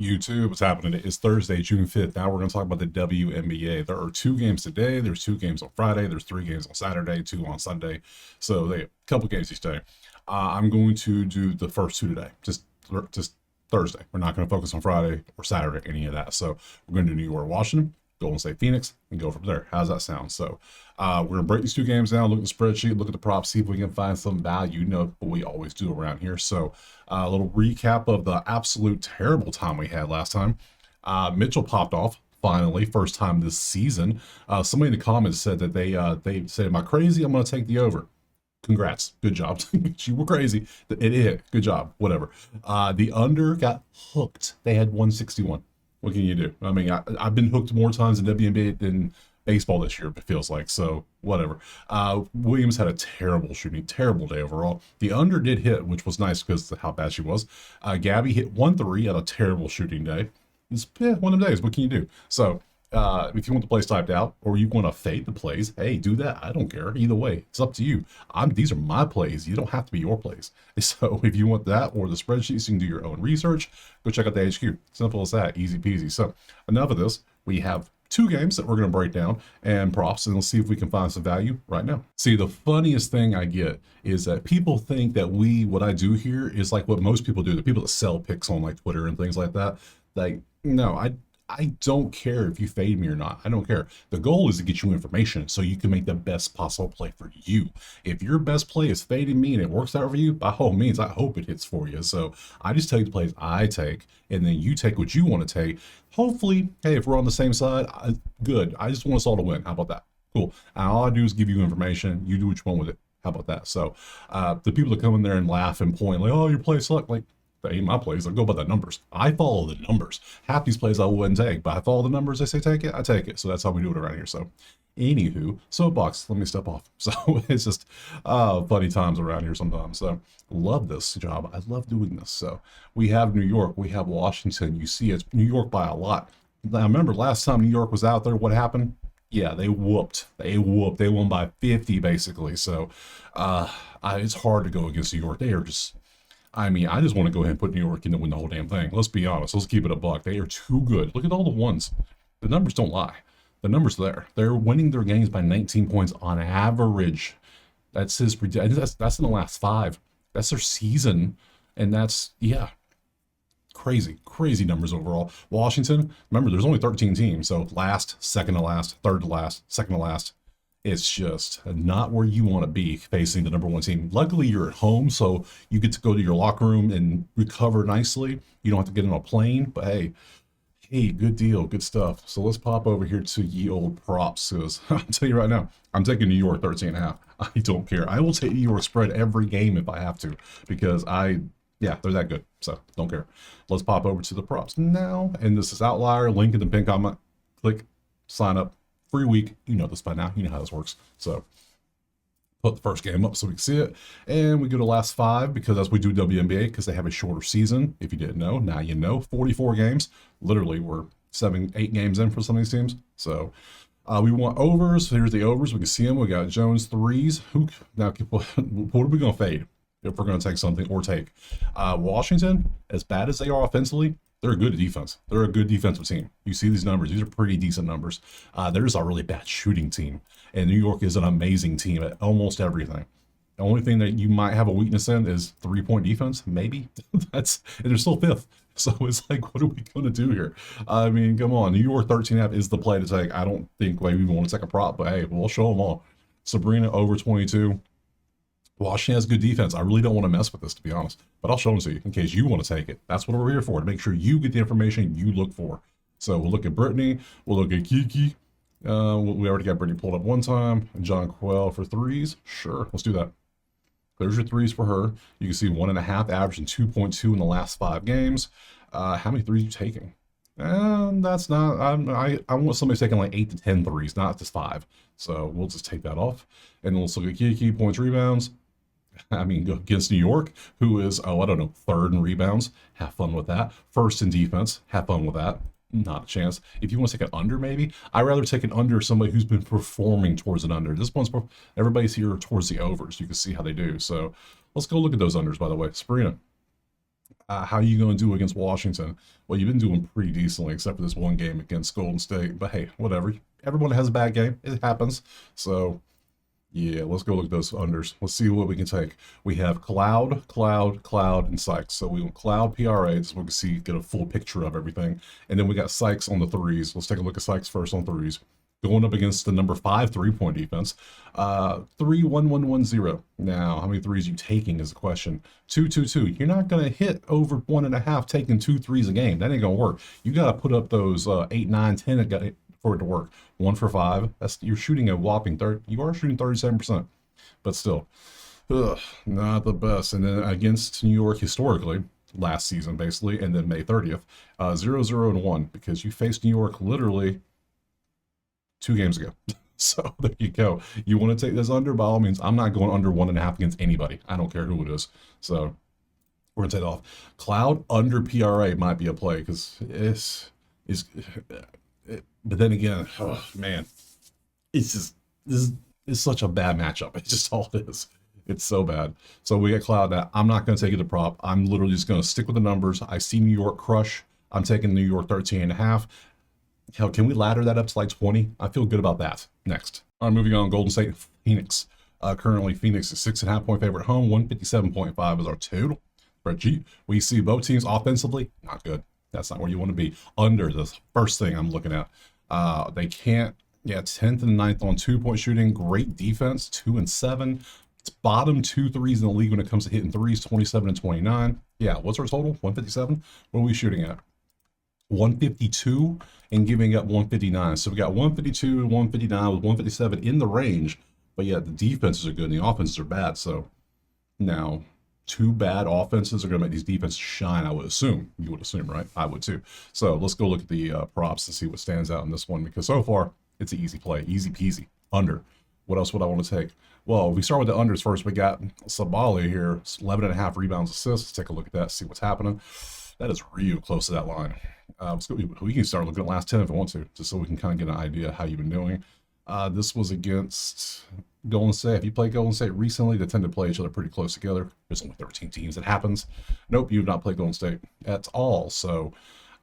YouTube, what's happening? It's Thursday, June 5th. Now we're going to talk about the WNBA. There are 2 games today. There's 2 games on Friday. There's 3 games on Saturday, 2 on Sunday. So they a couple games each day. I'm going to do the first 2 today. Just Thursday. We're not going to focus on Friday or Saturday, any of that. So we're going to do New York, Washington, Golden State, Phoenix, and go from there. How's that sound? So we're going to break these 2 games down, look at the spreadsheet, look at the props, see if we can find some value. You know what we always do around here. So a little recap of the absolute terrible time we had last time. Mitchell popped off finally, first time this season. Somebody in the comments said that they said, "Am I crazy? I'm going to take the over." Congrats, good job. You were crazy. It hit. Good job. Whatever. The under got hooked. They had 161. What can you do? I mean, I've been hooked more times in WNBA than baseball this year, it feels like. So whatever. Williams had a terrible shooting, terrible day overall. The under did hit, which was nice because of how bad she was. Gabby hit 1-3 at a terrible shooting day. It's one of them days. What can you do? So if you want the plays typed out or you want to fade the plays, hey, do that. I don't care. Either way, it's up to you. These are my plays. You don't have to be your plays. So if you want that or the spreadsheets, you can do your own research. Go check out the HQ. Simple as that. Easy peasy. So enough of this. We have 2 games that we're going to break down and props, and we'll see if we can find some value right now. See, the funniest thing I get is that people think that what I do here is like what most people do. The people that sell picks on like Twitter and things like that. Like, no, I don't care if you fade me or not. I don't care. The goal is to get you information so you can make the best possible play for you. If your best play is fading me and it works out for you, by all means, I hope it hits for you. So I just take the plays I take, and then you take what you want to take. Hopefully, hey, if we're on the same side, good. I just want us all to win. How about that? Cool. And all I do is give you information. You do what you want with it. How about that? So the people that come in there and laugh and point like, "Oh, your play sucked," like, that ain't my plays. I go by the numbers. I follow the numbers. Half these plays I wouldn't take, but I follow the numbers. They say take it, I take it. So that's how we do it around here. So anywho, soapbox, let me step off. So it's just funny times around here sometimes. So love this job. I love doing this. So we have New York, we have Washington. You see it's New York by a lot. Now remember last time New York was out there, what happened? Yeah, they whooped. They won by 50 basically. So it's hard to go against New York. They are just, I mean, I just want to go ahead and put New York in to win the whole damn thing. Let's be honest. Let's keep it a buck. They are too good. Look at all the ones. The numbers don't lie. The numbers there. They're winning their games by 19 points on average. That's that's in the last 5. That's their season, and that's crazy numbers overall. Washington. Remember, there's only 13 teams, so last, second to last, third to last, second to last. It's just not where you want to be facing the number 1 team. Luckily, you're at home, so you get to go to your locker room and recover nicely. You don't have to get on a plane, but hey, good deal, good stuff. So let's pop over here to ye old props. Because I'll tell you right now, I'm taking New York 13.5. I don't care. I will take New York spread every game if I have to, because they're that good. So don't care. Let's pop over to the props now. And this is Outlier, link in the pin comment. Click, sign up. Free week. You know this by now. You know how this works. So put the first game up so we can see it. And we go to last 5 because as we do WNBA, because they have a shorter season. If you didn't know, now you know. 44 games. Literally, we're 8 games in for some of these teams. So we want overs. Here's the overs. We can see them. We got Jones 3s. Now, what are we going to fade if we're going to take something or take? Washington, as bad as they are offensively, they're a good defense. They're a good defensive team. You see these numbers. These are pretty decent numbers. They're just a really bad shooting team. And New York is an amazing team at almost everything. The only thing that you might have a weakness in is 3-point defense, maybe. And they're still 5th. So it's like, what are we going to do here? I mean, come on. New York 13.5 is the play to take. I don't think we want to take a prop, but hey, we'll show them all. Sabrina over 22. Washington has good defense. I really don't want to mess with this, to be honest, but I'll show them to you in case you want to take it. That's what we're here for, to make sure you get the information you look for. So we'll look at Brittany. We'll look at Kiki. We already got Brittany pulled up one time. John Quell for 3s. Sure, let's do that. There's your 3s for her. You can see 1.5 average and 2.2 in the last 5 games. How many 3s are you taking? That's not, I want somebody taking like 8 to 10 3s, not just 5. So we'll just take that off. And then let's look at Kiki, points, rebounds. I mean, against New York, who is, 3rd in rebounds. Have fun with that. 1st in defense. Have fun with that. Not a chance. If you want to take an under, maybe, I'd rather take an under somebody who's been performing towards an under. Everybody's here towards the overs. You can see how they do. So let's go look at those unders, by the way. Sabrina, How are you going to do against Washington? Well, you've been doing pretty decently, except for this one game against Golden State. But hey, whatever. Everyone has a bad game. It happens. So yeah, let's go look at those unders. Let's see what we can take. We have Cloud, Cloud, Cloud, and Sykes. So we want Cloud PRA, so we can see, get a full picture of everything. And then we got Sykes on the threes. Let's take a look at Sykes first on threes. Going up against the number 5 3-point defense. 3-1-1-1-0. Now, how many threes are you taking is the question. 2-2-2. You're not going to hit over 1.5 taking 2 threes a game. That ain't going to work. You got to put up those 8, 9, 10 for it to work. 1 for 5. That's, you're shooting a whopping 30. You are shooting 37%, but still, not the best. And then against New York historically, last season basically, and then May 30th, 0-0-1, because you faced New York literally 2 games ago. So there you go. You want to take this under, by all means. I'm not going under 1.5 against anybody. I don't care who it is. So we're gonna take it off. Cloud under PRA might be a play because but then again, oh man, it's just this is such a bad matchup. It's just all it is. It's so bad. So we get Cloud now. I'm not going to take it to prop. I'm literally just going to stick with the numbers. I see New York crush. I'm taking New York 13.5. Hell, can we ladder that up to like 20? I feel good about that. Next. All right, moving on. Golden State, Phoenix. Currently, Phoenix is 6.5-point favorite at home. 157.5 is our total. Spreadsheet. We see both teams offensively, not good. That's not where you want to be. Under, the first thing I'm looking at. They can't, 10th and 9th on 2-point shooting. Great defense, 2 and 7. It's bottom 2 threes in the league when it comes to hitting threes, 27 and 29. Yeah, what's our total? 157? What are we shooting at? 152 and giving up 159. So we got 152 and 159 with 157 in the range, but yeah, the defenses are good and the offenses are bad. So now 2 bad offenses are going to make these defenses shine, I would assume. You would assume, right? I would too. So let's go look at the props and see what stands out in this one, because so far it's an easy play, easy peasy. Under. What else would I want to take? Well, we start with the unders first. We got Sabali here, 11.5 rebounds, assists. Let's take a look at that, see what's happening. That is real close to that line. Let's go. We can start looking at the last 10 if we want to, just so we can kind of get an idea of how you've been doing. This was against Golden State. If you played Golden State recently, they tend to play each other pretty close together. There's only 13 teams. It happens. Nope, you've not played Golden State at all. So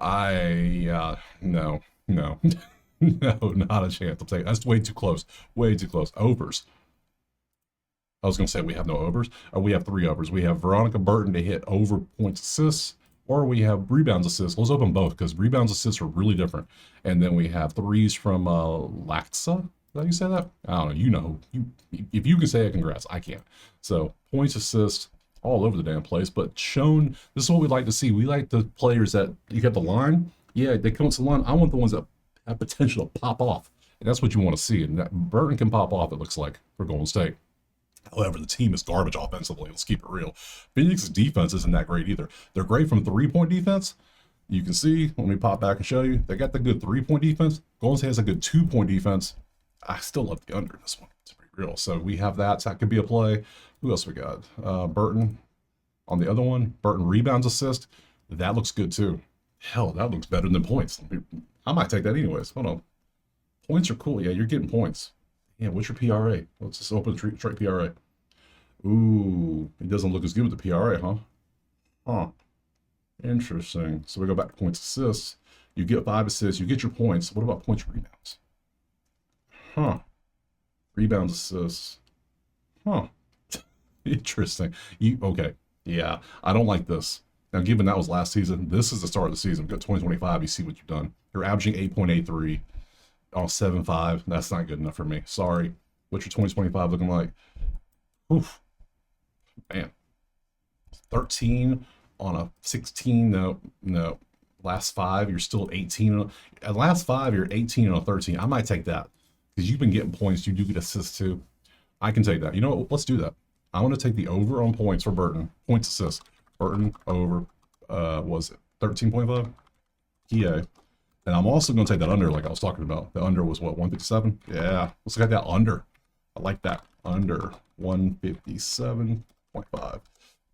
no, no, not a chance. I'll take that's way too close. Way too close. Overs. I was going to say we have no overs. We have 3 overs. We have Veronica Burton to hit over points assists, or we have rebounds assists. Let's open both because rebounds assists are really different. And then we have threes from Laxa. Is that how you say that? I don't know. You know. If you can say it, congrats. I can't. So points, assists, all over the damn place. But shown, this is what we like to see. We like the players that you get the line. Yeah, they come to the line. I want the ones that have potential to pop off. And that's what you want to see. And that Burton can pop off, it looks like, for Golden State. However, the team is garbage offensively. Let's keep it real. Phoenix's defense isn't that great either. They're great from 3-point defense. You can see, let me pop back and show you. They got the good 3-point defense. Golden State has a good 2-point defense. I still love the under in this one. It's pretty real. So we have that. So that could be a play. Who else we got? Burton on the other one. Burton rebounds assist. That looks good too. Hell, that looks better than points. I might take that anyways. Hold on. Points are cool. Yeah, you're getting points. Yeah, what's your PRA? Let's just open the straight PRA. Ooh, it doesn't look as good with the PRA, huh? Huh. Interesting. So we go back to points assists. You get 5 assists. You get your points. What about points rebounds? Huh. Rebounds assists. Huh. Interesting. Okay. Yeah, I don't like this. Now, given that was last season, this is the start of the season. We've got 2025. You see what you've done. You're averaging 8.83. On 7.5, that's not good enough for me. Sorry. What's your 2025 looking like? Oof. Man. 13 on a 16. No. Last 5, you're still at 18. At last 5, you're 18 on a 13. I might take that because you've been getting points. You do get assists too. I can take that. You know what? Let's do that. I want to take the over on points for Burton. Points assist. Burton over, was it 13.5? Yeah. And I'm also going to take that under like I was talking about. The under was what, 157? Yeah, let's look at that under. I like that. Under 157.5.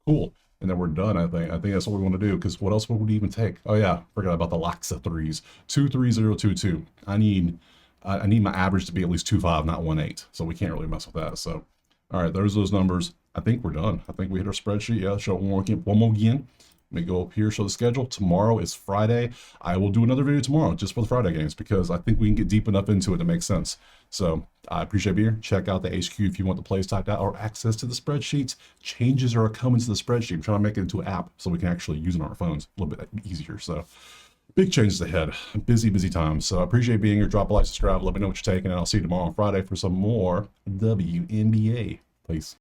Cool. And then we're done, I think. I think that's what we want to do, because what else would we even take? Oh, yeah, forgot about the Laxa threes. 23022. I need my average to be at least 2.5, not 1.8. So we can't really mess with that. So, all right, there's those numbers. I think we're done. I think we hit our spreadsheet. Yeah, show it one more again. Let me go up here, show the schedule. Tomorrow is Friday. I will do another video tomorrow just for the Friday games because I think we can get deep enough into it to make sense. So I appreciate being here. Check out the HQ if you want the plays typed out or access to the spreadsheets. Changes are coming to the spreadsheet. I'm trying to make it into an app so we can actually use it on our phones a little bit easier. So big changes ahead. Busy time. So I appreciate being here. Drop a like, subscribe. Let me know what you're taking, and I'll see you tomorrow on Friday for some more WNBA. Peace.